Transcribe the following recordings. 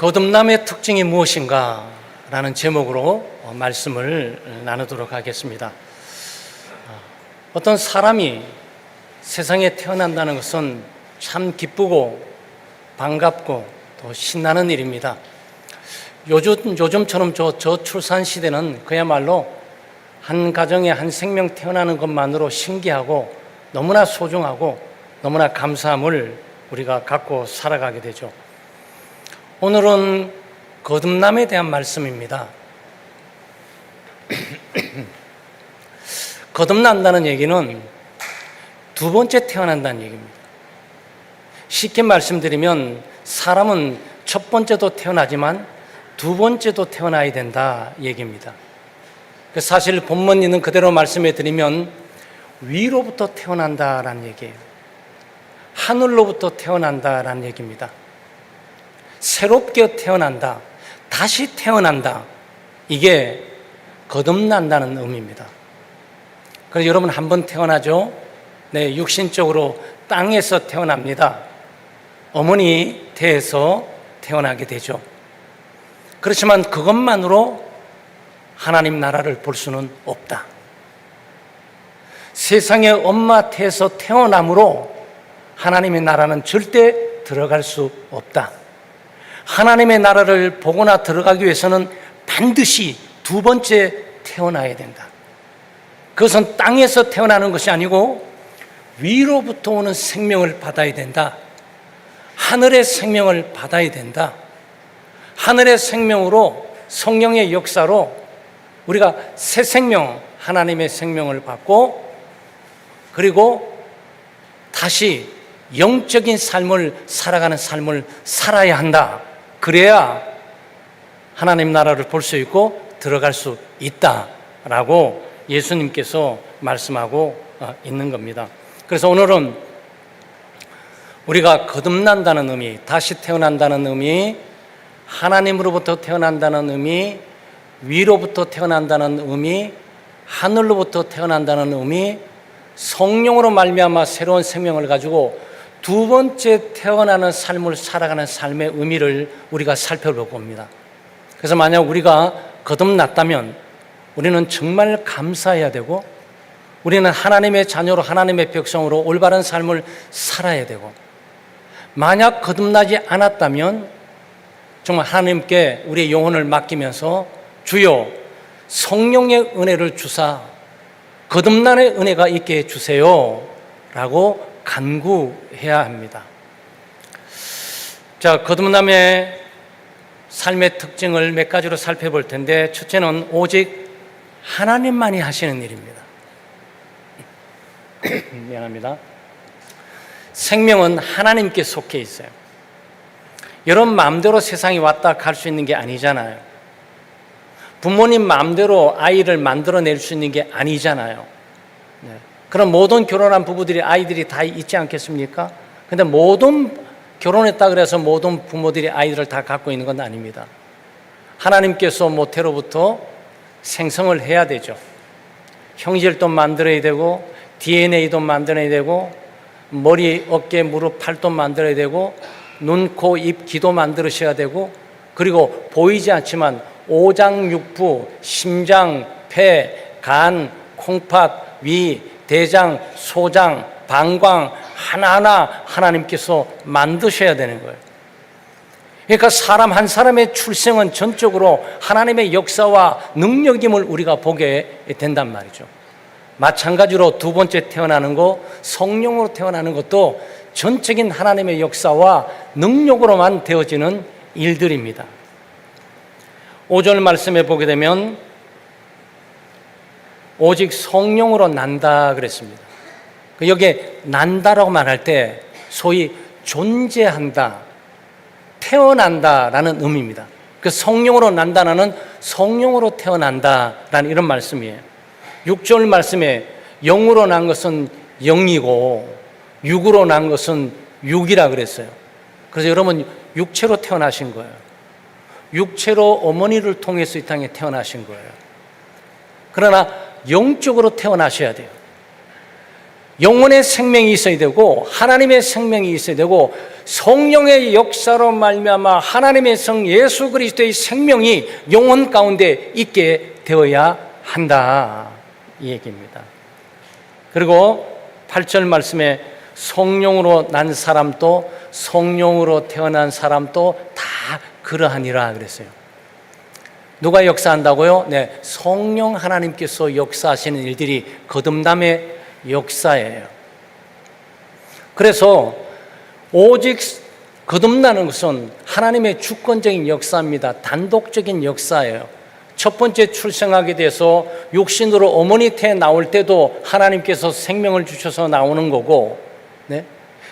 거듭남의 특징이 무엇인가? 라는 제목으로 말씀을 나누도록 하겠습니다. 어떤 사람이 세상에 태어난다는 것은 참 기쁘고 반갑고 또 신나는 일입니다. 요즘처럼 저출산 시대는 그야말로 한 가정에 한 생명 태어나는 것만으로 신기하고 너무나 소중하고 너무나 감사함을 우리가 갖고 살아가게 되죠. 오늘은 거듭남에 대한 말씀입니다. 거듭난다는 얘기는 두 번째 태어난다는 얘기입니다. 쉽게 말씀드리면 사람은 첫 번째도 태어나지만 두 번째도 태어나야 된다 얘기입니다. 사실 본문 있는 그대로 말씀해 드리면 위로부터 태어난다라는 얘기예요. 하늘로부터 태어난다라는 얘기입니다. 새롭게 태어난다, 다시 태어난다, 이게 거듭난다는 의미입니다. 그래서 여러분 한번 태어나죠? 네, 육신적으로 땅에서 태어납니다. 어머니 태에서 태어나게 되죠. 그렇지만 그것만으로 하나님 나라를 볼 수는 없다. 세상의 엄마 태에서 태어남으로 하나님의 나라는 절대 들어갈 수 없다. 하나님의 나라를 보거나 들어가기 위해서는 반드시 두 번째 태어나야 된다. 그것은 땅에서 태어나는 것이 아니고 위로부터 오는 생명을 받아야 된다. 하늘의 생명을 받아야 된다. 하늘의 생명으로 성령의 역사로 우리가 새 생명, 하나님의 생명을 받고 그리고 다시 영적인 삶을 살아가는 삶을 살아야 한다. 그래야 하나님 나라를 볼 수 있고 들어갈 수 있다라고 예수님께서 말씀하고 있는 겁니다. 그래서 오늘은 우리가 거듭난다는 의미, 다시 태어난다는 의미, 하나님으로부터 태어난다는 의미, 위로부터 태어난다는 의미, 하늘로부터 태어난다는 의미, 성령으로 말미암아 새로운 생명을 가지고 두 번째 태어나는 삶을 살아가는 삶의 의미를 우리가 살펴볼 겁니다. 그래서 만약 우리가 거듭났다면 우리는 정말 감사해야 되고 우리는 하나님의 자녀로 하나님의 백성으로 올바른 삶을 살아야 되고 만약 거듭나지 않았다면 정말 하나님께 우리의 영혼을 맡기면서 주여 성령의 은혜를 주사 거듭남의 은혜가 있게 해주세요 라고 간구해야 합니다. 자, 거듭남의 삶의 특징을 몇 가지로 살펴볼 텐데 첫째는 오직 하나님만이 하시는 일입니다. 미안합니다. 생명은 하나님께 속해 있어요. 여러분 마음대로 세상에 왔다 갈 수 있는 게 아니잖아요. 부모님 마음대로 아이를 만들어낼 수 있는 게 아니잖아요. 네. 그럼 모든 결혼한 부부들이 아이들이 다 있지 않겠습니까? 근데 모든 결혼했다 그래서 모든 부모들이 아이들을 다 갖고 있는 건 아닙니다. 하나님께서 모태로부터 생성을 해야 되죠. 형질도 만들어야 되고 DNA도 만들어야 되고 머리, 어깨, 무릎, 팔도 만들어야 되고 눈, 코, 입, 귀도 만들으셔야 되고 그리고 보이지 않지만 오장육부, 심장, 폐, 간, 콩팥, 위, 대장, 소장, 방광 하나하나 하나님께서 만드셔야 되는 거예요. 그러니까 사람 한 사람의 출생은 전적으로 하나님의 역사와 능력임을 우리가 보게 된단 말이죠. 마찬가지로 두 번째 태어나는 것, 성령으로 태어나는 것도 전적인 하나님의 역사와 능력으로만 되어지는 일들입니다. 5절 말씀에 보게 되면 오직 성령으로 난다 그랬습니다. 여기에 난다라고 말할 때 소위 존재한다, 태어난다라는 의미입니다. 그 성령으로 난다는 성령으로 태어난다라는 이런 말씀이에요. 6절 말씀에 영으로 난 것은 영이고 육으로 난 것은 육이라 그랬어요. 그래서 여러분 육체로 태어나신 거예요. 육체로 어머니를 통해서 이 땅에 태어나신 거예요. 그러나 영적으로 태어나셔야 돼요. 영혼의 생명이 있어야 되고 하나님의 생명이 있어야 되고 성령의 역사로 말미암아 하나님의 성 예수 그리스도의 생명이 영혼 가운데 있게 되어야 한다, 이 얘기입니다. 그리고 8절 말씀에 성령으로 난 사람도 성령으로 태어난 사람도 다 그러하니라 그랬어요. 누가 역사한다고요? 네, 성령 하나님께서 역사하시는 일들이 거듭남의 역사예요. 그래서 오직 거듭나는 것은 하나님의 주권적인 역사입니다. 단독적인 역사예요. 첫 번째 출생하게 돼서 육신으로 어머니 태에 나올 때도 하나님께서 생명을 주셔서 나오는 거고, 네?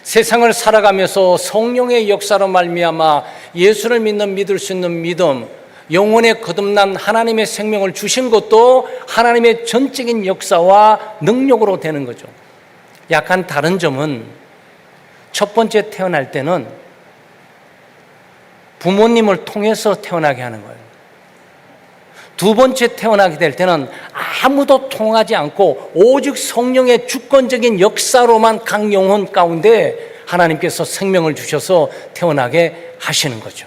세상을 살아가면서 성령의 역사로 말미암아 예수를 믿을 수 있는 믿음, 영혼에 거듭난 하나님의 생명을 주신 것도 하나님의 전적인 역사와 능력으로 되는 거죠. 약간 다른 점은 첫 번째 태어날 때는 부모님을 통해서 태어나게 하는 거예요. 두 번째 태어나게 될 때는 아무도 통하지 않고 오직 성령의 주권적인 역사로만 각 영혼 가운데 하나님께서 생명을 주셔서 태어나게 하시는 거죠.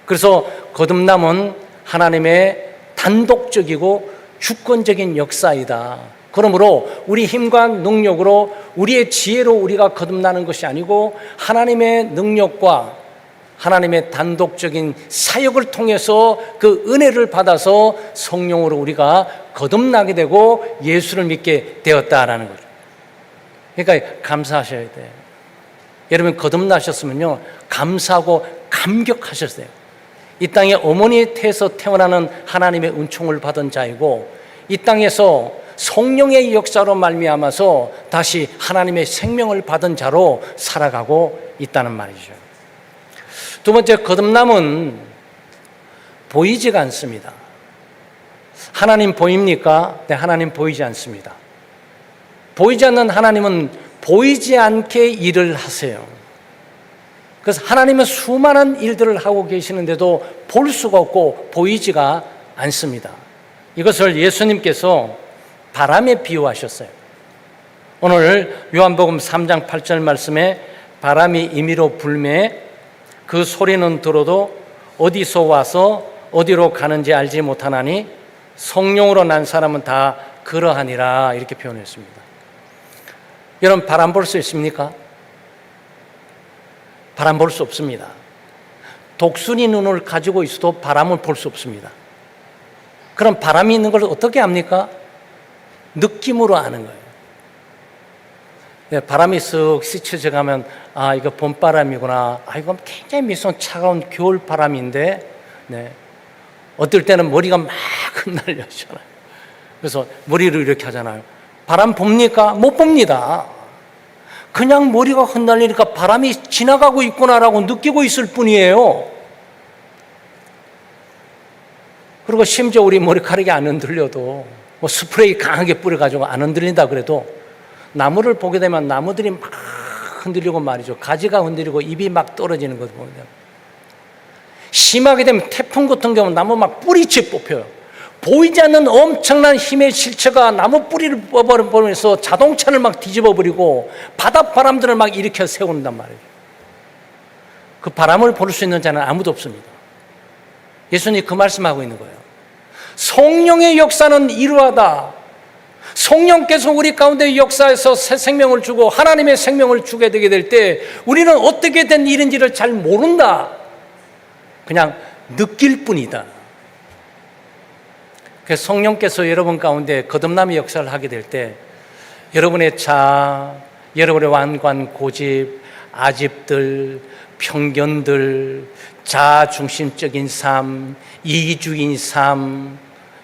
그래서 거듭남은 하나님의 단독적이고 주권적인 역사이다. 그러므로 우리 힘과 능력으로 우리의 지혜로 우리가 거듭나는 것이 아니고 하나님의 능력과 하나님의 단독적인 사역을 통해서 그 은혜를 받아서 성령으로 우리가 거듭나게 되고 예수를 믿게 되었다라는 거죠. 그러니까 감사하셔야 돼요. 여러분 거듭나셨으면요 감사하고 감격하셨어요. 이 땅에 어머니의 태에서 태어나는 하나님의 은총을 받은 자이고 이 땅에서 성령의 역사로 말미암아서 다시 하나님의 생명을 받은 자로 살아가고 있다는 말이죠. 두 번째, 거듭남은 보이지가 않습니다. 하나님 보입니까? 네, 하나님 보이지 않습니다. 보이지 않는 하나님은 보이지 않게 일을 하세요. 그래서 하나님은 수많은 일들을 하고 계시는데도 볼 수가 없고 보이지가 않습니다. 이것을 예수님께서 바람에 비유하셨어요. 오늘 요한복음 3장 8절 말씀에 바람이 임의로 불매 그 소리는 들어도 어디서 와서 어디로 가는지 알지 못하나니 성령으로 난 사람은 다 그러하니라 이렇게 표현했습니다. 여러분 바람 볼 수 있습니까? 바람 볼 수 없습니다. 독수리 눈을 가지고 있어도 바람을 볼 수 없습니다. 그럼 바람이 있는 걸 어떻게 압니까? 느낌으로 아는 거예요. 네, 바람이 쓱 스쳐져 가면 아 이거 봄바람이구나, 아 이건 굉장히 미소한 차가운 겨울 바람인데, 네. 어떨 때는 머리가 막 흩날려잖아요. 그래서 머리를 이렇게 하잖아요. 바람 봅니까? 못 봅니다. 그냥 머리가 흩날리니까 바람이 지나가고 있구나라고 느끼고 있을 뿐이에요. 그리고 심지어 우리 머리카락이 안 흔들려도 뭐 스프레이 강하게 뿌려가지고 안 흔들린다 그래도 나무를 보게 되면 나무들이 막 흔들리고 말이죠. 가지가 흔들리고 잎이 막 떨어지는 것을 보게 되면, 심하게 되면 태풍 같은 경우는 나무 막 뿌리채 뽑혀요. 보이지 않는 엄청난 힘의 실체가 나무 뿌리를 뽑아버리면서 자동차를 막 뒤집어 버리고 바닷바람들을 막 일으켜 세운단 말이에요. 그 바람을 볼 수 있는 자는 아무도 없습니다. 예수님이 그 말씀하고 있는 거예요. 성령의 역사는 이러하다. 성령께서 우리 가운데 역사에서 새 생명을 주고 하나님의 생명을 주게 되게 될 때 우리는 어떻게 된 일인지를 잘 모른다. 그냥 느낄 뿐이다. 그래서 성령께서 여러분 가운데 거듭남의 역사를 하게 될 때 여러분의 자아, 여러분의 완관 고집, 아집들, 편견들, 자아중심적인 삶, 이기주의인 삶,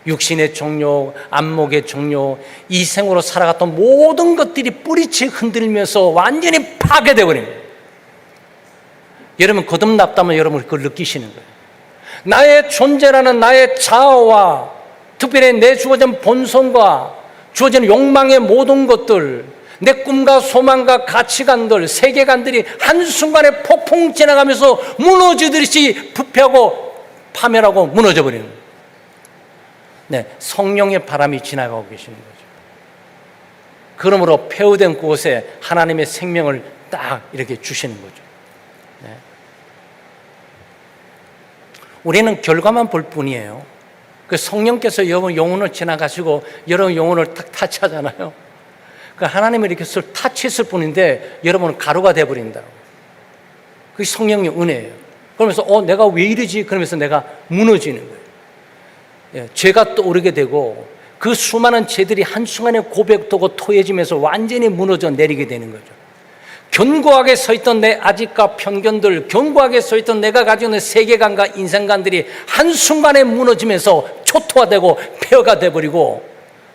육신의 종욕, 안목의 종욕, 이 생으로 살아갔던 모든 것들이 뿌리채 흔들면서 완전히 파괴되어 버린 거예요. 여러분 거듭났다면 여러분 그걸 느끼시는 거예요. 나의 존재라는 나의 자아와 특별히 내 주어진 본성과 주어진 욕망의 모든 것들, 내 꿈과 소망과 가치관들, 세계관들이 한순간에 폭풍 지나가면서 무너지듯이 부패하고 파멸하고 무너져 버리는 거예요. 네, 성령의 바람이 지나가고 계시는 거죠. 그러므로 폐허된 곳에 하나님의 생명을 딱 이렇게 주시는 거죠. 네. 우리는 결과만 볼 뿐이에요. 그 성령께서 여러분 영혼을 지나가시고 여러분 영혼을 탁 타치하잖아요. 그 하나님을 이렇게 타치했을 뿐인데 여러분은 가루가 되어버린다. 그게 성령의 은혜예요. 그러면서 내가 왜 이러지? 그러면서 내가 무너지는 거예요. 예, 죄가 떠오르게 되고 그 수많은 죄들이 한순간에 고백되고 토해지면서 완전히 무너져 내리게 되는 거죠. 견고하게 서 있던 내 아집과 편견들, 견고하게 서 있던 내가 가지고 있는 세계관과 인생관들이 한순간에 무너지면서 초토화되고 폐허가 되어버리고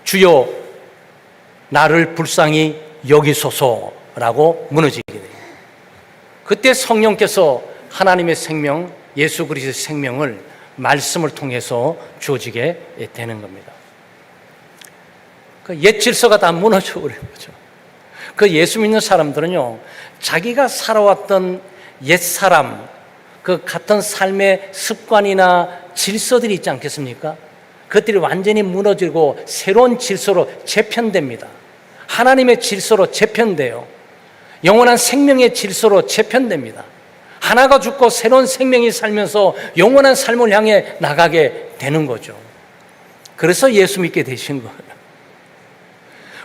주여 나를 불쌍히 여기소서라고 무너지게 돼요. 그때 성령께서 하나님의 생명, 예수 그리스도의 생명을 말씀을 통해서 주어지게 되는 겁니다. 그 옛 질서가 다 무너져 버린 거죠. 그 예수 믿는 사람들은요, 자기가 살아왔던 옛 사람, 그 같은 삶의 습관이나 질서들이 있지 않겠습니까? 그것들이 완전히 무너지고 새로운 질서로 재편됩니다. 하나님의 질서로 재편돼요. 영원한 생명의 질서로 재편됩니다. 하나가 죽고 새로운 생명이 살면서 영원한 삶을 향해 나가게 되는 거죠. 그래서 예수 믿게 되신 거예요.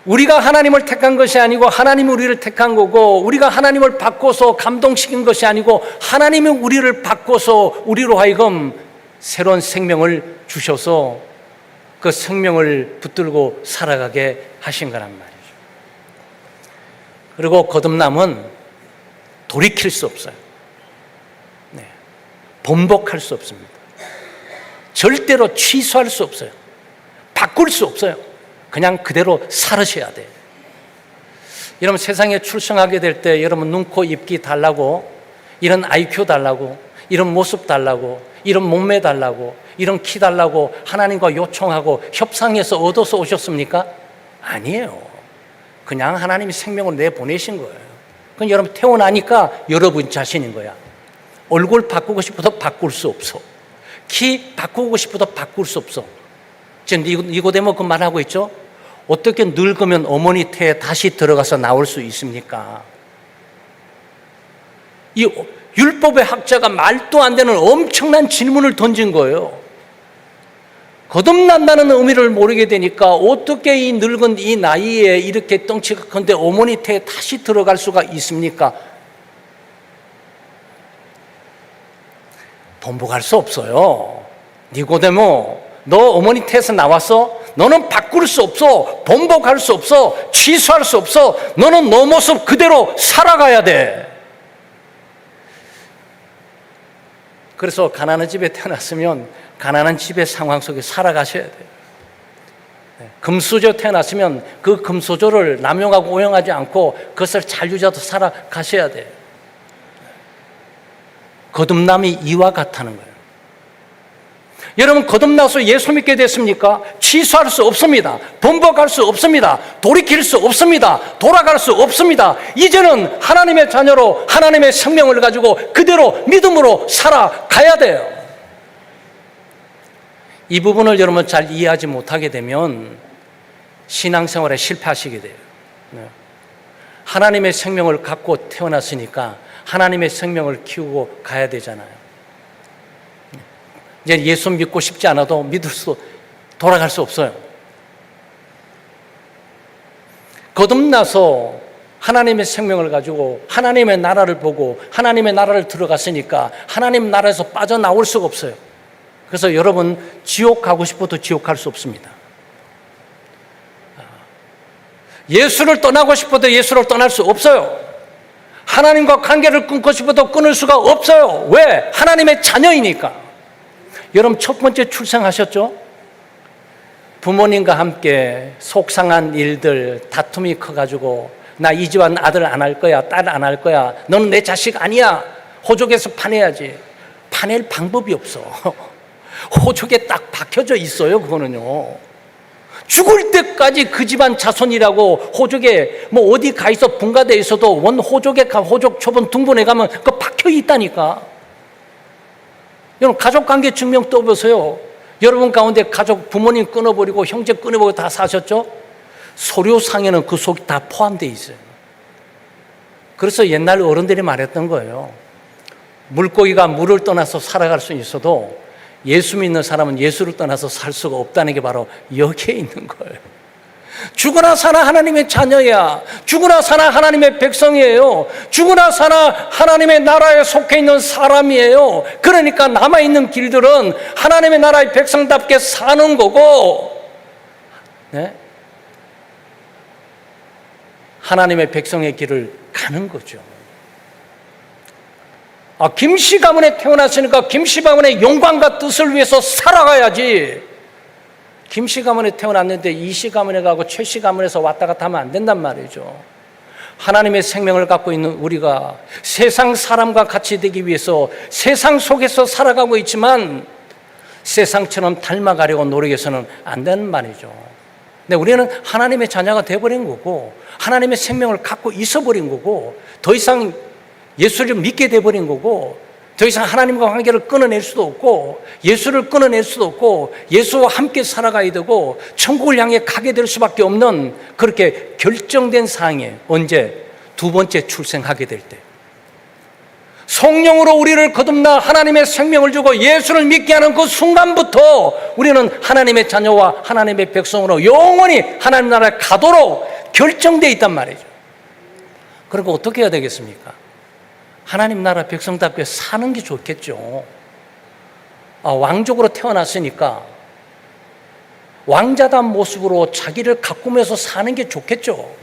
우리가 하나님을 택한 것이 아니고 하나님이 우리를 택한 거고, 우리가 하나님을 바꿔서 감동시킨 것이 아니고 하나님이 우리를 바꿔서 우리로 하여금 새로운 생명을 주셔서 그 생명을 붙들고 살아가게 하신 거란 말이죠. 그리고 거듭남은 돌이킬 수 없어요. 네. 번복할 수 없습니다. 절대로 취소할 수 없어요. 바꿀 수 없어요. 그냥 그대로 살으셔야 돼요. 여러분 세상에 출생하게 될 때 여러분 눈, 코, 입기 달라고, 이런 IQ 달라고, 이런 모습 달라고, 이런 몸매 달라고, 이런 키 달라고 하나님과 요청하고 협상해서 얻어서 오셨습니까? 아니에요. 그냥 하나님이 생명을 내보내신 거예요. 그건 여러분 태어나니까 여러분 자신인 거야. 얼굴 바꾸고 싶어도 바꿀 수 없어. 키 바꾸고 싶어도 바꿀 수 없어. 지금 니고데모 그 말하고 있죠? 어떻게 늙으면 어머니 태에 다시 들어가서 나올 수 있습니까? 이 율법의 학자가 말도 안 되는 엄청난 질문을 던진 거예요. 거듭난다는 의미를 모르게 되니까 어떻게 이 늙은 이 나이에 이렇게 덩치가 큰데 어머니 태에 다시 들어갈 수가 있습니까? 번복할 수 없어요. 니고데모, 너 어머니 태에서 나왔어? 너는 바꿀 수 없어. 번복할 수 없어. 취소할 수 없어. 너는 너 모습 그대로 살아가야 돼. 그래서 가난한 집에 태어났으면 가난한 집의 상황 속에 살아가셔야 돼요. 금수저 태어났으면 그 금수저를 남용하고 오용하지 않고 그것을 잘 유지하고 살아가셔야 돼요. 거듭남이 이와 같다는 거예요. 여러분 거듭나서 예수 믿게 됐습니까? 취소할 수 없습니다. 번복할 수 없습니다. 돌이킬 수 없습니다. 돌아갈 수 없습니다. 이제는 하나님의 자녀로 하나님의 생명을 가지고 그대로 믿음으로 살아가야 돼요. 이 부분을 여러분 잘 이해하지 못하게 되면 신앙생활에 실패하시게 돼요. 하나님의 생명을 갖고 태어났으니까 하나님의 생명을 키우고 가야 되잖아요. 이제 예수 믿고 싶지 않아도 돌아갈 수 없어요. 거듭나서 하나님의 생명을 가지고 하나님의 나라를 보고 하나님의 나라를 들어갔으니까 하나님 나라에서 빠져나올 수가 없어요. 그래서 여러분 지옥 가고 싶어도 지옥 갈 수 없습니다. 예수를 떠나고 싶어도 예수를 떠날 수 없어요. 하나님과 관계를 끊고 싶어도 끊을 수가 없어요. 왜? 하나님의 자녀이니까. 여러분 첫 번째 출생하셨죠? 부모님과 함께 속상한 일들, 다툼이 커가지고 나 이 집안 아들 안 할 거야, 딸 안 할 거야, 너는 내 자식 아니야, 호족에서 파내야지. 파낼 방법이 없어. 호족에 딱 박혀져 있어요. 그거는요 죽을 때까지 그 집안 자손이라고 호족에 뭐 어디 가 있어 분가돼 있어도 원 호족에 호족 초본 등본에 가면 그거 박혀 있다니까. 여러분 가족관계 증명 떠보세요. 여러분 가운데 가족 부모님 끊어버리고 형제 끊어버리고 다 사셨죠? 소료상에는 그 속이 다 포함되어 있어요. 그래서 옛날 어른들이 말했던 거예요. 물고기가 물을 떠나서 살아갈 수 있어도 예수 믿는 사람은 예수를 떠나서 살 수가 없다는 게 바로 여기에 있는 거예요. 죽으나 사나 하나님의 자녀야. 죽으나 사나 하나님의 백성이에요. 죽으나 사나 하나님의 나라에 속해 있는 사람이에요. 그러니까 남아있는 길들은 하나님의 나라의 백성답게 사는 거고, 네? 하나님의 백성의 길을 가는 거죠. 김씨 가문에 태어났으니까 김씨 가문의 영광과 뜻을 위해서 살아가야지. 김씨 가문에 태어났는데 이씨 가문에 가고 최씨 가문에서 왔다 갔다 하면 안 된단 말이죠. 하나님의 생명을 갖고 있는 우리가 세상 사람과 같이 되기 위해서 세상 속에서 살아가고 있지만 세상처럼 닮아가려고 노력해서는 안 되는 말이죠. 근데 우리는 하나님의 자녀가 되어버린 거고 하나님의 생명을 갖고 있어버린 거고 더 이상 예수를 믿게 돼버린 거고 더 이상 하나님과 관계를 끊어낼 수도 없고 예수를 끊어낼 수도 없고 예수와 함께 살아가야 되고 천국을 향해 가게 될 수밖에 없는 그렇게 결정된 상황에 언제? 두 번째 출생하게 될 때 성령으로 우리를 거듭나 하나님의 생명을 주고 예수를 믿게 하는 그 순간부터 우리는 하나님의 자녀와 하나님의 백성으로 영원히 하나님 나라에 가도록 결정되어 있단 말이죠. 그러니까 어떻게 해야 되겠습니까? 하나님 나라 백성답게 사는 게 좋겠죠. 왕족으로 태어났으니까 왕자다운 모습으로 자기를 가꾸면서 사는 게 좋겠죠.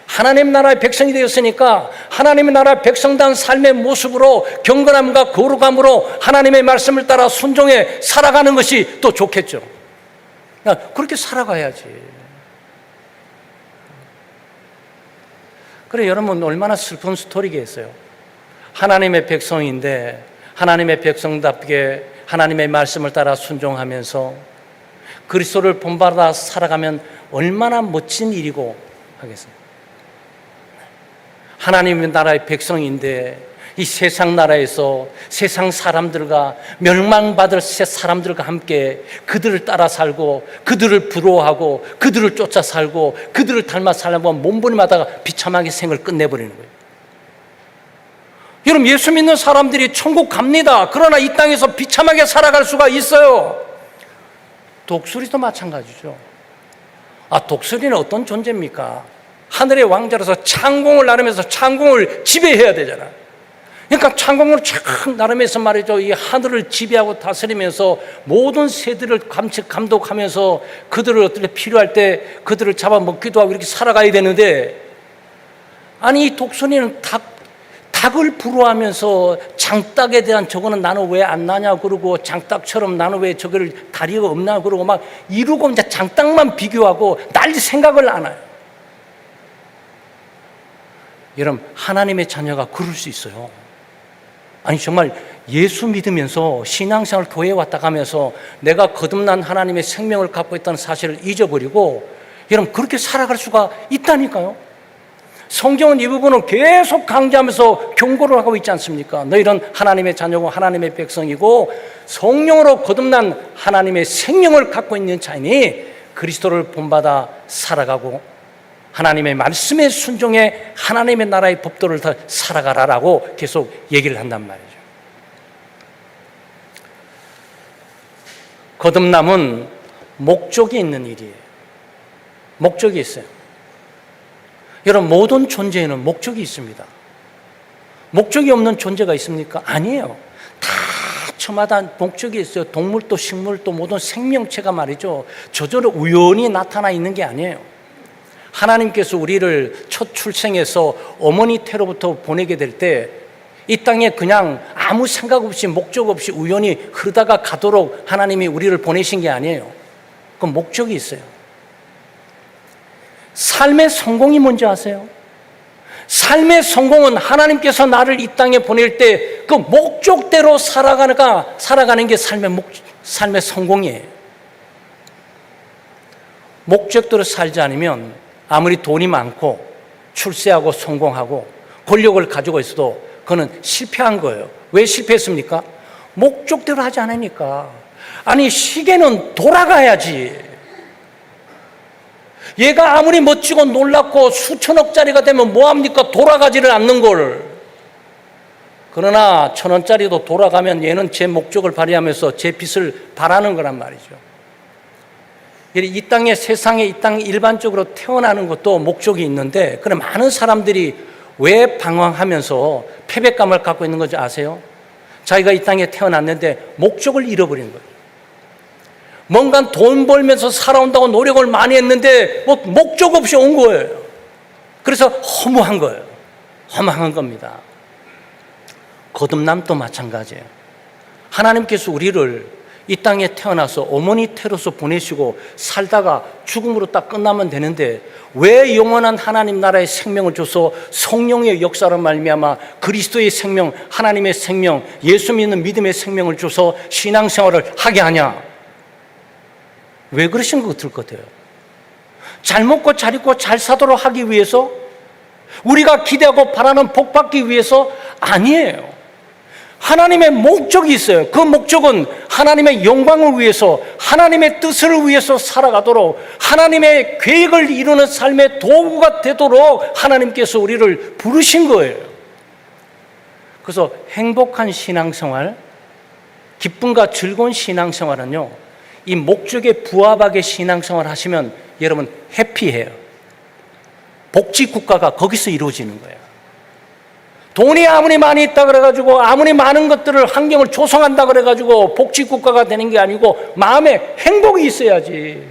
하나님 나라의 백성이 되었으니까 하나님의 나라의 백성다운 삶의 모습으로 경건함과 거룩함으로 하나님의 말씀을 따라 순종해 살아가는 것이 또 좋겠죠. 그렇게 살아가야지. 그래, 여러분 얼마나 슬픈 스토리겠어요. 하나님의 백성인데 하나님의 백성답게 하나님의 말씀을 따라 순종하면서 그리스도를 본받아 살아가면 얼마나 멋진 일이고 하겠습니까? 하나님의 나라의 백성인데 이 세상 나라에서 세상 사람들과 멸망받을 사람들과 함께 그들을 따라 살고 그들을 부러워하고 그들을 쫓아 살고 그들을 닮아 살려고 몸부림하다가 비참하게 생을 끝내버리는 거예요. 여러분, 예수 믿는 사람들이 천국 갑니다. 그러나 이 땅에서 비참하게 살아갈 수가 있어요. 독수리도 마찬가지죠. 독수리는 어떤 존재입니까? 하늘의 왕자로서 창공을 나르면서 창공을 지배해야 되잖아. 그러니까 창공으로 쫙 나르면서 말이죠, 이 하늘을 지배하고 다스리면서 모든 새들을 감독하면서 그들을 어떻게 필요할 때 그들을 잡아먹기도 하고 이렇게 살아가야 되는데, 아니 이 독수리는 닭을 부러워하면서 장닭에 대한 저거는 나는 왜 안 나냐 그러고 장닭처럼 나는 왜 저거를 다리가 없나 그러고 막 이러고 이제 장닭만 비교하고 날 생각을 안 해요. 여러분, 하나님의 자녀가 그럴 수 있어요. 아니 정말 예수 믿으면서 신앙생활 교회에 왔다 가면서 내가 거듭난 하나님의 생명을 갖고 있다는 사실을 잊어버리고 여러분 그렇게 살아갈 수가 있다니까요. 성경은 이 부분을 계속 강조하면서 경고를 하고 있지 않습니까? 너희는 하나님의 자녀고 하나님의 백성이고 성령으로 거듭난 하나님의 생명을 갖고 있는 자이니 그리스도를 본받아 살아가고 하나님의 말씀에 순종해 하나님의 나라의 법도를 더 살아가라라고 계속 얘기를 한단 말이죠. 거듭남은 목적이 있는 일이에요. 목적이 있어요. 여러분, 모든 존재에는 목적이 있습니다. 목적이 없는 존재가 있습니까? 아니에요. 다 저마다 목적이 있어요. 동물도 식물도 모든 생명체가 말이죠, 저절로 우연히 나타나 있는 게 아니에요. 하나님께서 우리를 첫 출생해서 어머니 태로부터 보내게 될 때 이 땅에 그냥 아무 생각 없이 목적 없이 우연히 흐르다가 가도록 하나님이 우리를 보내신 게 아니에요. 그 목적이 있어요. 삶의 성공이 뭔지 아세요? 삶의 성공은 하나님께서 나를 이 땅에 보낼 때 그 목적대로 살아가는 게 삶의 성공이에요. 목적대로 살지 않으면 아무리 돈이 많고 출세하고 성공하고 권력을 가지고 있어도 그거는 실패한 거예요. 왜 실패했습니까? 목적대로 하지 않으니까. 아니 시계는 돌아가야지. 얘가 아무리 멋지고 놀랍고 수천억짜리가 되면 뭐합니까? 돌아가지를 않는 걸. 그러나 1,000원짜리도 돌아가면 얘는 제 목적을 발휘하면서 제 빛을 발하는 거란 말이죠. 이 땅에, 세상에, 이 땅 일반적으로 태어나는 것도 목적이 있는데, 그래 많은 사람들이 왜 방황하면서 패배감을 갖고 있는 건지 아세요? 자기가 이 땅에 태어났는데 목적을 잃어버린 거예요. 뭔가 돈 벌면서 살아온다고 노력을 많이 했는데 뭐 목적 없이 온 거예요. 그래서 허무한 거예요. 허망한 겁니다. 거듭남도 마찬가지예요. 하나님께서 우리를 이 땅에 태어나서 어머니 태로서 보내시고 살다가 죽음으로 딱 끝나면 되는데 왜 영원한 하나님 나라의 생명을 줘서 성령의 역사로 말미암아 그리스도의 생명, 하나님의 생명, 예수 믿는 믿음의 생명을 줘서 신앙생활을 하게 하냐? 왜 그러신 것 같아요? 잘 먹고 잘 입고 잘 사도록 하기 위해서? 우리가 기대하고 바라는 복 받기 위해서? 아니에요. 하나님의 목적이 있어요. 그 목적은 하나님의 영광을 위해서, 하나님의 뜻을 위해서 살아가도록, 하나님의 계획을 이루는 삶의 도구가 되도록 하나님께서 우리를 부르신 거예요. 그래서 행복한 신앙생활, 기쁨과 즐거운 신앙생활은요, 이 목적에 부합하게 신앙생활 하시면 여러분 해피해요. 복지국가가 거기서 이루어지는 거예요. 돈이 아무리 많이 있다 그래가지고 아무리 많은 것들을 환경을 조성한다 그래가지고 복지국가가 되는 게 아니고 마음에 행복이 있어야지.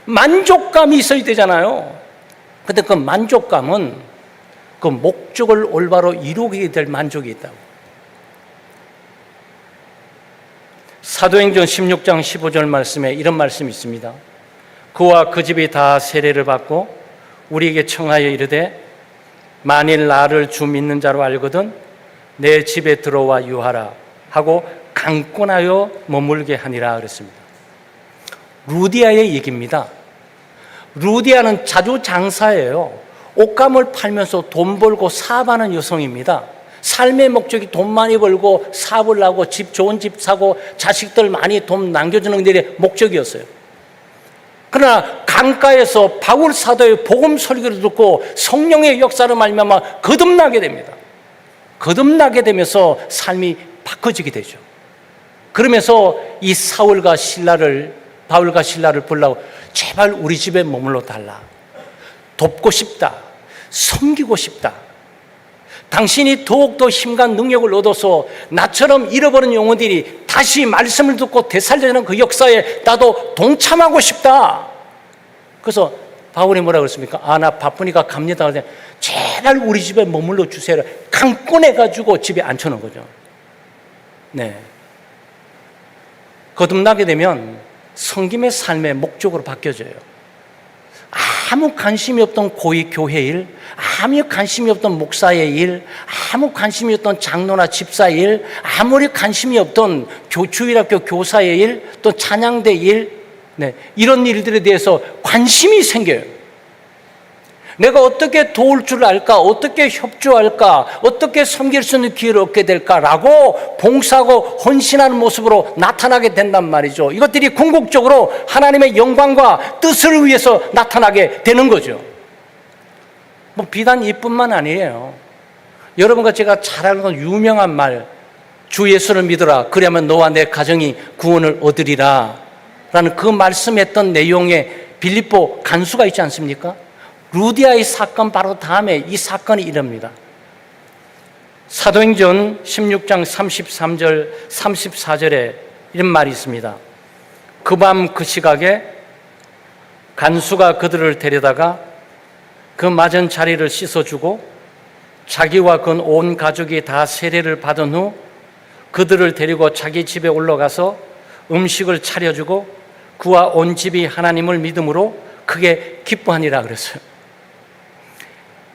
만족감이 있어야 되잖아요. 근데 그 만족감은 그 목적을 올바로 이루게 될 만족이 있다고. 사도행전 16장 15절 말씀에 이런 말씀이 있습니다. 그와 그 집이 다 세례를 받고 우리에게 청하여 이르되 만일 나를 주 믿는 자로 알거든 내 집에 들어와 유하라 하고 강권하여 머물게 하니라 그랬습니다. 루디아의 얘기입니다. 루디아는 자주장사예요. 옷감을 팔면서 돈 벌고 사업하는 여성입니다. 삶의 목적이 돈 많이 벌고 사업을 하고 좋은 집 사고 자식들 많이 돈 남겨주는 게 목적이었어요. 그러나 강가에서 바울 사도의 복음 설교를 듣고 성령의 역사를 말미암아 거듭나게 됩니다. 거듭나게 되면서 삶이 바꿔지게 되죠. 그러면서 이 바울과 신라를 불러고 제발 우리 집에 머물러 달라. 돕고 싶다. 섬기고 싶다. 당신이 더욱더 힘과 능력을 얻어서 나처럼 잃어버린 영혼들이 다시 말씀을 듣고 되살려지는 그 역사에 나도 동참하고 싶다. 그래서 바울이 뭐라 그랬습니까? 나 바쁘니까 갑니다. 제발 우리 집에 머물러 주세요. 강권해가지고 집에 앉혀놓은 거죠. 네. 거듭나게 되면 섬김의 삶의 목적으로 바뀌어져요. 아무 관심이 없던 고위 교회 일, 아무 관심이 없던 목사의 일, 아무 관심이 없던 장로나 집사의 일, 아무리 관심이 없던 주일학교 교사의 일, 또 찬양대 일, 네, 이런 일들에 대해서 관심이 생겨요. 내가 어떻게 도울 줄 알까? 어떻게 협조할까? 어떻게 섬길 수 있는 기회를 얻게 될까라고 봉사하고 헌신하는 모습으로 나타나게 된단 말이죠. 이것들이 궁극적으로 하나님의 영광과 뜻을 위해서 나타나게 되는 거죠. 뭐 비단 이뿐만 아니에요. 여러분과 제가 잘 알고 유명한 말, 주 예수를 믿어라. 그러면 너와 내 가정이 구원을 얻으리라 라는 그 말씀했던 내용의 빌립보 간수가 있지 않습니까? 루디아의 사건 바로 다음에 이 사건이 이럽니다. 사도행전 16장 33절 34절에 이런 말이 있습니다. 그 밤 그 시각에 간수가 그들을 데려다가 그 맞은 자리를 씻어주고 자기와 그 온 가족이 다 세례를 받은 후 그들을 데리고 자기 집에 올라가서 음식을 차려주고 그와 온 집이 하나님을 믿음으로 크게 기뻐하니라 그랬어요.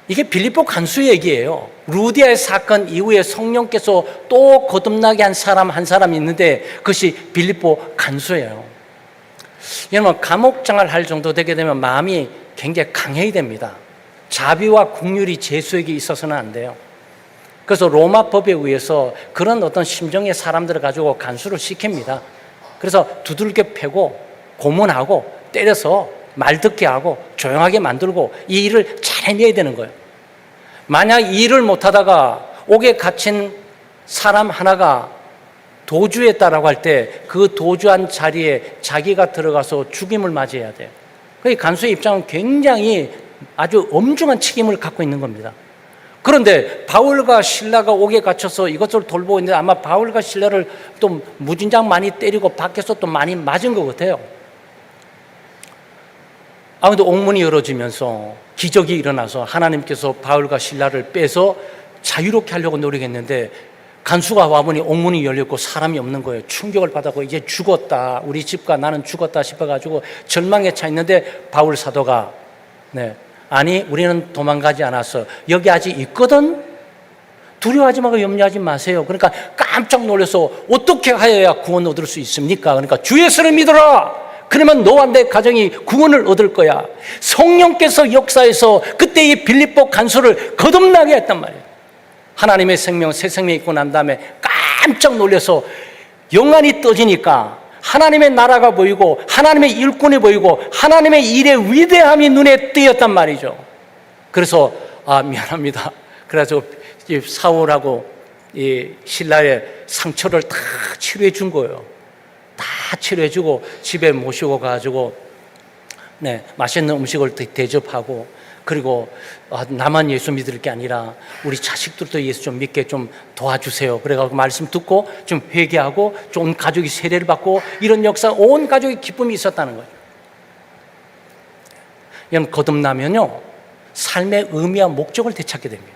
이게 빌립보 간수 얘기예요. 루디아의 사건 이후에 성령께서 또 거듭나게 한 사람 한 사람이 있는데 그것이 빌립보 간수예요. 여러분 감옥장을 할 정도 되게 되면 마음이 굉장히 강해야 됩니다. 자비와 긍휼이 제수에게 있어서는 안 돼요. 그래서 로마 법에 의해서 그런 어떤 심정의 사람들을 가지고 간수를 시킵니다. 그래서 두들겨 패고 고문하고 때려서 말 듣게 하고 조용하게 만들고 이 일을 잘 해내야 되는 거예요. 만약 이 일을 못하다가 옥에 갇힌 사람 하나가 도주했다라고 할 때 그 도주한 자리에 자기가 들어가서 죽임을 맞이해야 돼요. 그러니까 간수의 입장은 굉장히 아주 엄중한 책임을 갖고 있는 겁니다. 그런데 바울과 실라가 옥에 갇혀서 이것을 돌보고 있는데 아마 바울과 실라를 또 무진장 많이 때리고 밖에서 또 많이 맞은 것 같아요. 아무도 옥문이 열어지면서 기적이 일어나서 하나님께서 바울과 실라를 빼서 자유롭게 하려고 노력했는데 간수가 와보니 옥문이 열렸고 사람이 없는 거예요. 충격을 받았고 이제 죽었다. 우리 집과 나는 죽었다 싶어가지고 절망에 차 있는데 바울 사도가 아니 우리는 도망가지 않았어. 여기 아직 있거든. 두려워하지 말고 염려하지 마세요. 그러니까 깜짝 놀라서 어떻게 하여야 구원 얻을 수 있습니까? 그러니까 주 예수를 믿어라. 그러면 너와 내 가정이 구원을 얻을 거야. 성령께서 역사해서 그때 이 빌립보 간수를 거듭나게 했단 말이에요. 하나님의 생명, 새 생명이 있고 난 다음에 깜짝 놀라서 영안이 떠지니까 하나님의 나라가 보이고 하나님의 일꾼이 보이고 하나님의 일의 위대함이 눈에 띄었단 말이죠. 그래서 미안합니다. 그래서 사울하고 이 신라의 상처를 다 치료해 준 거예요. 다 치료해 주고 집에 모시고 가지고 맛있는 음식을 대접하고 그리고 나만 예수 믿을 게 아니라 우리 자식들도 예수 좀 믿게 좀 도와주세요. 그래가지고 말씀 듣고 좀 회개하고 좀 가족이 세례를 받고 이런 역사 온 가족의 기쁨이 있었다는 거죠. 여러분 거듭나면요 삶의 의미와 목적을 되찾게 됩니다.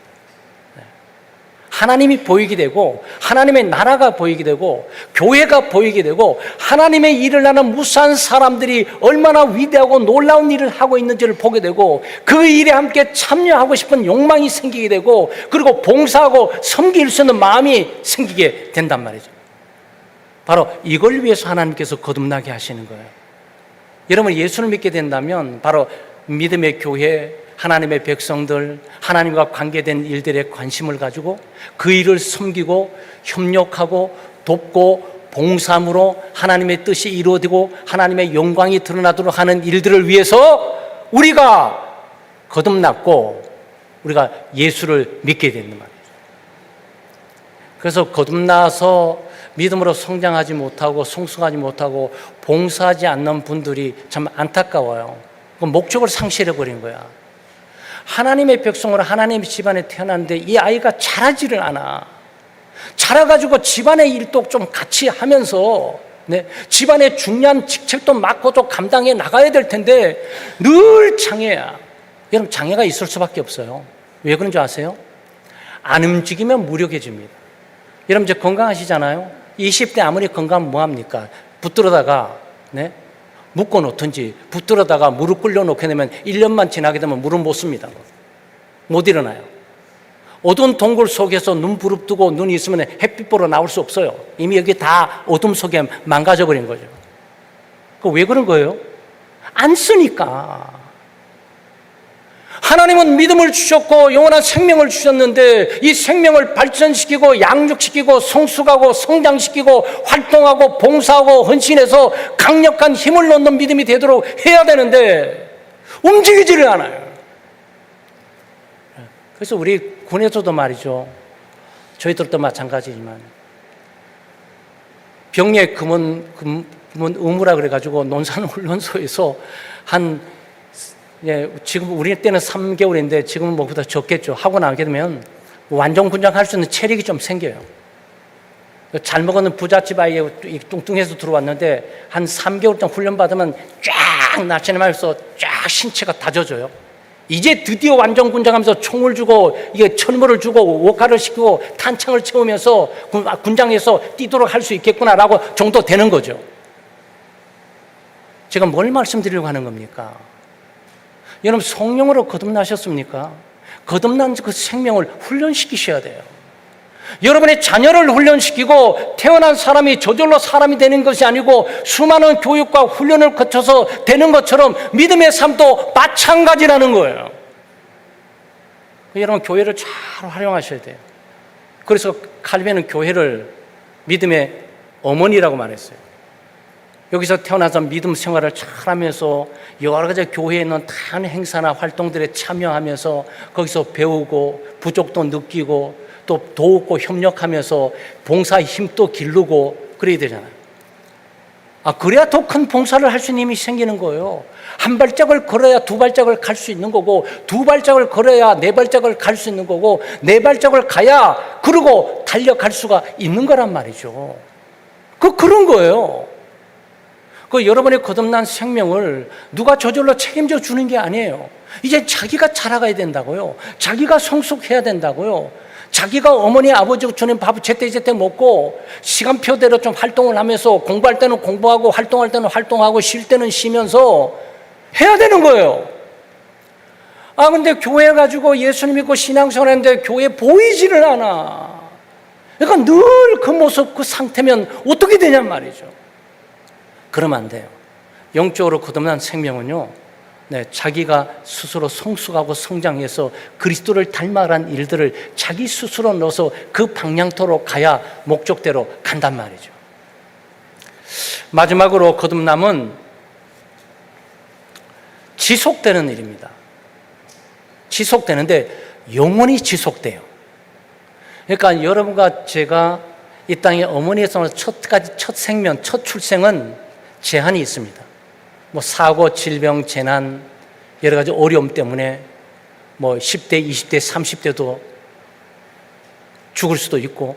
하나님이 보이게 되고 하나님의 나라가 보이게 되고 교회가 보이게 되고 하나님의 일을 하는 무수한 사람들이 얼마나 위대하고 놀라운 일을 하고 있는지를 보게 되고 그 일에 함께 참여하고 싶은 욕망이 생기게 되고 그리고 봉사하고 섬길 수 있는 마음이 생기게 된단 말이죠. 바로 이걸 위해서 하나님께서 거듭나게 하시는 거예요. 여러분 예수를 믿게 된다면 바로 믿음의 교회 하나님의 백성들, 하나님과 관계된 일들에 관심을 가지고 그 일을 섬기고 협력하고 돕고 봉사함으로 하나님의 뜻이 이루어지고 하나님의 영광이 드러나도록 하는 일들을 위해서 우리가 거듭났고 우리가 예수를 믿게 되는 말이에요. 그래서 거듭나서 믿음으로 성장하지 못하고 성숙하지 못하고 봉사하지 않는 분들이 참 안타까워요. 그 목적을 상실해버린 거야. 하나님의 백성으로 하나님의 집안에 태어났는데 이 아이가 자라지를 않아. 자라가지고 집안의 일도 좀 같이 하면서 집안의 중요한 직책도 맡고 또 감당해 나가야 될 텐데 늘 장애야. 여러분 장애가 있을 수밖에 없어요. 왜 그런 줄 아세요? 안 움직이면 무력해집니다. 여러분 이제 건강하시잖아요. 20대 아무리 건강하면 뭐합니까? 붙들어다가 묶어 놓든지 붙들어다가 무릎 꿇려 놓게 되면 1년만 지나게 되면 무릎 못 씁니다. 못 일어나요. 어두운 동굴 속에서 눈 부릅뜨고 눈이 있으면 햇빛 보러 나올 수 없어요. 이미 여기 다 어둠 속에 망가져 버린 거죠. 왜 그런 거예요? 안 쓰니까. 하나님은 믿음을 주셨고 영원한 생명을 주셨는데 이 생명을 발전시키고 양육시키고 성숙하고 성장시키고 활동하고 봉사하고 헌신해서 강력한 힘을 넣는 믿음이 되도록 해야 되는데 움직이지를 않아요. 그래서 우리 군에서도 말이죠. 저희들도 마찬가지지만 병의 금은 의무라 그래가지고 논산훈련소에서 지금 우리 때는 3개월인데 지금은 뭐보다 적겠죠. 하고 나게 되면 완전 군장할 수 있는 체력이 좀 생겨요. 잘 먹는 부잣집 아이에 뚱뚱해서 들어왔는데 한 3개월 동안 훈련 받으면 쫙 나체내면서 쫙 신체가 다져져요. 이제 드디어 완전 군장하면서 총을 주고 이게 철물을 주고 워카를 시키고 탄창을 채우면서 군장에서 뛰도록 할 수 있겠구나라고 정도 되는 거죠. 제가 뭘 말씀드리려고 하는 겁니까? 여러분 성령으로 거듭나셨습니까? 거듭난 그 생명을 훈련시키셔야 돼요. 여러분의 자녀를 훈련시키고 태어난 사람이 저절로 사람이 되는 것이 아니고 수많은 교육과 훈련을 거쳐서 되는 것처럼 믿음의 삶도 마찬가지라는 거예요. 여러분 교회를 잘 활용하셔야 돼요. 그래서 칼빈은 교회를 믿음의 어머니라고 말했어요. 여기서 태어나서 믿음 생활을 잘 하면서 여러 가지 교회에 있는 다양한 행사나 활동들에 참여하면서 거기서 배우고 부족도 느끼고 또 도우고 협력하면서 봉사의 힘도 기르고 그래야 되잖아요. 그래야 더 큰 봉사를 할 수 있는 힘이 생기는 거예요. 한 발짝을 걸어야 두 발짝을 갈 수 있는 거고, 두 발짝을 걸어야 네 발짝을 갈 수 있는 거고, 네 발짝을 가야 그러고 달려갈 수가 있는 거란 말이죠. 그런 거예요. 여러분의 거듭난 생명을 누가 저절로 책임져 주는 게 아니에요. 이제 자기가 자라가야 된다고요. 자기가 성숙해야 된다고요. 자기가 어머니 아버지가 주는 밥 제때제때 먹고 시간표대로 좀 활동을 하면서 공부할 때는 공부하고 활동할 때는 활동하고 쉴 때는 쉬면서 해야 되는 거예요. 근데 교회 가지고 예수님 믿고 신앙생활 하는데 교회 보이지를 않아. 그러니까 늘 그 모습 그 상태면 어떻게 되냔 말이죠. 그러면 안 돼요. 영적으로 거듭난 생명은요, 자기가 스스로 성숙하고 성장해서 그리스도를 닮아가는 일들을 자기 스스로 넣어서 그 방향토로 가야 목적대로 간단 말이죠. 마지막으로 거듭남은 지속되는 일입니다. 지속되는데 영원히 지속돼요. 그러니까 여러분과 제가 이 땅에 어머니에서 첫 생명, 첫 출생은 제한이 있습니다. 사고, 질병, 재난, 여러 가지 어려움 때문에 10대, 20대, 30대도 죽을 수도 있고,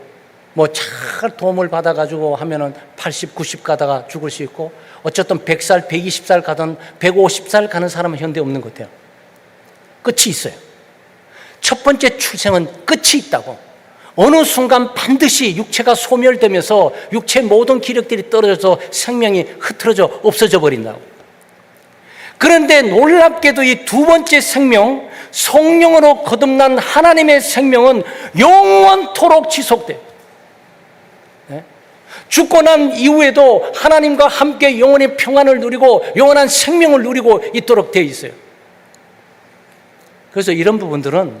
잘 도움을 받아가지고 하면은 80, 90 가다가 죽을 수 있고, 어쨌든 100살, 120살 가든 150살 가는 사람은 현대 없는 것 같아요. 끝이 있어요. 첫 번째 출생은 끝이 있다고. 어느 순간 반드시 육체가 소멸되면서 육체의 모든 기력들이 떨어져서 생명이 흐트러져 없어져 버린다고. 그런데 놀랍게도 이 두 번째 생명, 성령으로 거듭난 하나님의 생명은 영원토록 지속돼요. 죽고 난 이후에도 하나님과 함께 영원의 평안을 누리고 영원한 생명을 누리고 있도록 되어 있어요. 그래서 이런 부분들은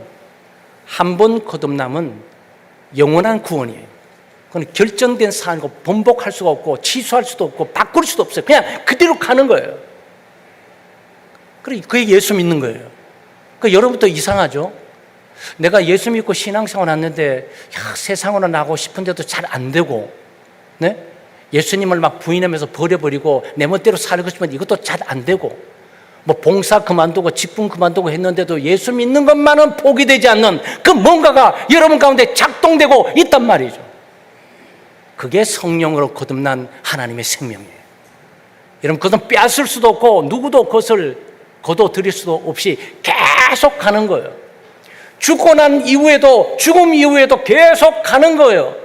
한 번 거듭남은 영원한 구원이에요. 그건 결정된 사안이고 번복할 수가 없고 취소할 수도 없고 바꿀 수도 없어요. 그냥 그대로 가는 거예요. 그게 예수 믿는 거예요. 여러분도 이상하죠? 내가 예수 믿고 신앙생활 했는데 세상으로 나가고 싶은데도 잘 안 되고, 예수님을 막 부인하면서 버려버리고 내 멋대로 살고 싶은데 이것도 잘 안 되고, 봉사 그만두고 직분 그만두고 했는데도 예수 믿는 것만은 포기되지 않는 그 뭔가가 여러분 가운데 작동되고 있단 말이죠. 그게 성령으로 거듭난 하나님의 생명이에요. 여러분, 그것은 빼앗을 수도 없고 누구도 그것을 거둬들일 수도 없이 계속 가는 거예요. 죽고 난 이후에도, 죽음 이후에도 계속 가는 거예요.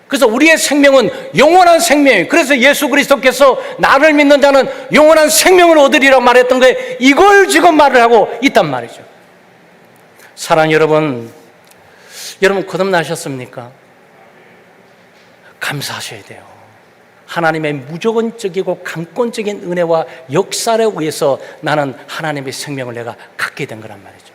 그래서 우리의 생명은 영원한 생명이에요. 그래서 예수 그리스도께서 나를 믿는 자는 영원한 생명을 얻으리라고 말했던 거예요. 이걸 지금 말을 하고 있단 말이죠. 사랑하는 여러분, 거듭나셨습니까? 감사하셔야 돼요. 하나님의 무조건적이고 강권적인 은혜와 역사에 의해서 나는 하나님의 생명을 내가 갖게 된 거란 말이죠.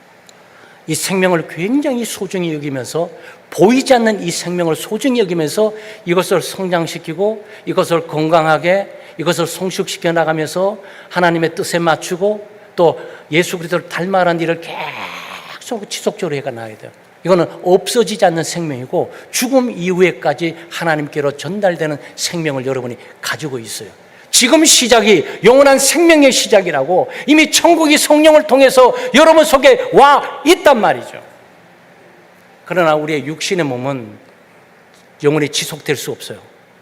이 생명을 굉장히 소중히 여기면서, 보이지 않는 이 생명을 소중히 여기면서 이것을 성장시키고 이것을 건강하게, 이것을 성숙시켜 나가면서 하나님의 뜻에 맞추고 또 예수 그리스도를 닮아가는 일을 계속 지속적으로 해가 나가야 돼요. 이거는 없어지지 않는 생명이고 죽음 이후에까지 하나님께로 전달되는 생명을 여러분이 가지고 있어요. 지금 시작이 영원한 생명의 시작이라고 이미 천국이 성령을 통해서 여러분 속에 와 있단 말이죠. 그러나 우리의 육신의 몸은 영원히 지속될 수 없어요.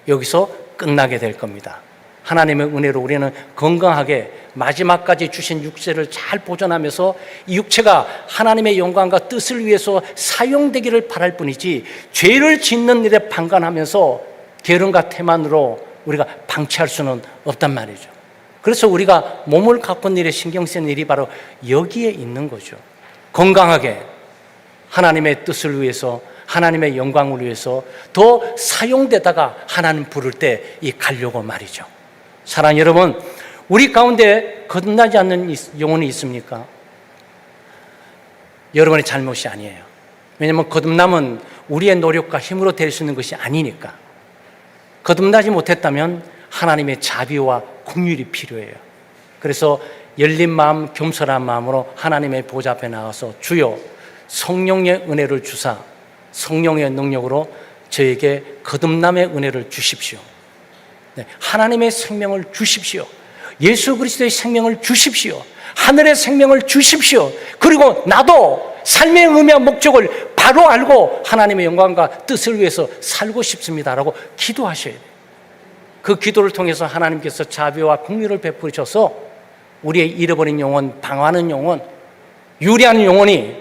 여기서 끝나게 될 겁니다. 하나님의 은혜로 우리는 건강하게 마지막까지 주신 육체를 잘 보존하면서 이 육체가 하나님의 영광과 뜻을 위해서 사용되기를 바랄 뿐이지 죄를 짓는 일에 방관하면서 게으름과 태만으로 우리가 방치할 수는 없단 말이죠. 그래서 우리가 몸을 가꾼 일에 신경 쓰는 일이 바로 여기에 있는 거죠. 건강하게 하나님의 뜻을 위해서, 하나님의 영광을 위해서 더 사용되다가 하나님 부를 때 이 가려고 말이죠. 사랑하는 여러분, 우리 가운데 거듭나지 않는 영혼이 있습니까? 여러분의 잘못이 아니에요. 왜냐하면 거듭남은 우리의 노력과 힘으로 될 수 있는 것이 아니니까. 거듭나지 못했다면 하나님의 자비와 긍휼이 필요해요. 그래서 열린 마음, 겸손한 마음으로 하나님의 보좌 앞에 나가서 주여 성령의 은혜를 주사 성령의 능력으로 저에게 거듭남의 은혜를 주십시오. 네, 하나님의 생명을 주십시오. 예수 그리스도의 생명을 주십시오. 하늘의 생명을 주십시오. 그리고 나도 삶의 의미와 목적을 바로 알고 하나님의 영광과 뜻을 위해서 살고 싶습니다라고 기도하셔야 돼요. 그 기도를 통해서 하나님께서 자비와 긍휼을 베푸셔서 우리의 잃어버린 영혼, 방황하는 영혼, 유리한 영혼이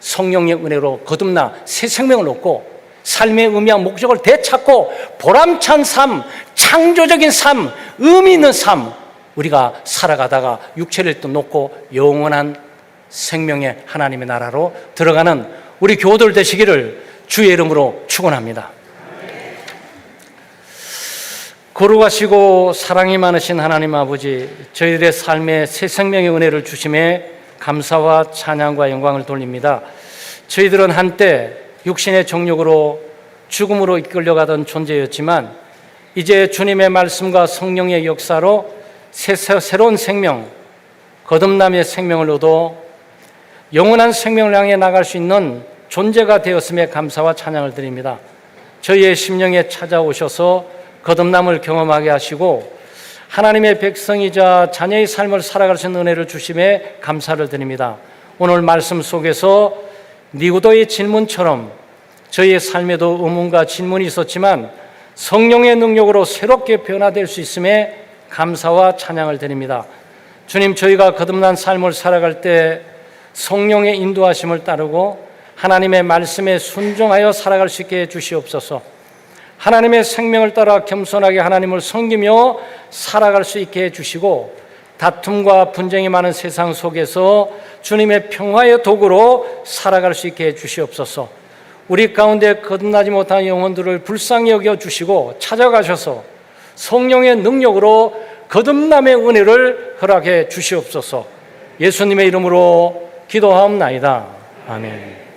성령의 은혜로 거듭나 새 생명을 얻고 삶의 의미와 목적을 되찾고 보람찬 삶, 창조적인 삶, 의미 있는 삶, 우리가 살아가다가 육체를 또 놓고 영원한 생명의 하나님의 나라로 들어가는 우리 교우들 되시기를 주의 이름으로 축원합니다. 거룩하시고 사랑이 많으신 하나님 아버지, 저희들의 삶에 새 생명의 은혜를 주심에 감사와 찬양과 영광을 돌립니다. 저희들은 한때 육신의 정욕으로 죽음으로 이끌려가던 존재였지만 이제 주님의 말씀과 성령의 역사로 새로운 생명, 거듭남의 생명을 얻어 영원한 생명을 향해 나갈 수 있는 존재가 되었음에 감사와 찬양을 드립니다. 저희의 심령에 찾아오셔서 거듭남을 경험하게 하시고 하나님의 백성이자 자녀의 삶을 살아갈 수 있는 은혜를 주심에 감사를 드립니다. 오늘 말씀 속에서 니고도의 질문처럼 저희의 삶에도 의문과 질문이 있었지만 성령의 능력으로 새롭게 변화될 수 있음에 감사와 찬양을 드립니다. 주님, 저희가 거듭난 삶을 살아갈 때 성령의 인도하심을 따르고 하나님의 말씀에 순종하여 살아갈 수 있게 해주시옵소서. 하나님의 생명을 따라 겸손하게 하나님을 섬기며 살아갈 수 있게 해주시고 다툼과 분쟁이 많은 세상 속에서 주님의 평화의 도구로 살아갈 수 있게 해주시옵소서. 우리 가운데 거듭나지 못한 영혼들을 불쌍히 여겨주시고 찾아가셔서 성령의 능력으로 거듭남의 은혜를 허락해 주시옵소서. 예수님의 이름으로 기도하옵나이다. 아멘.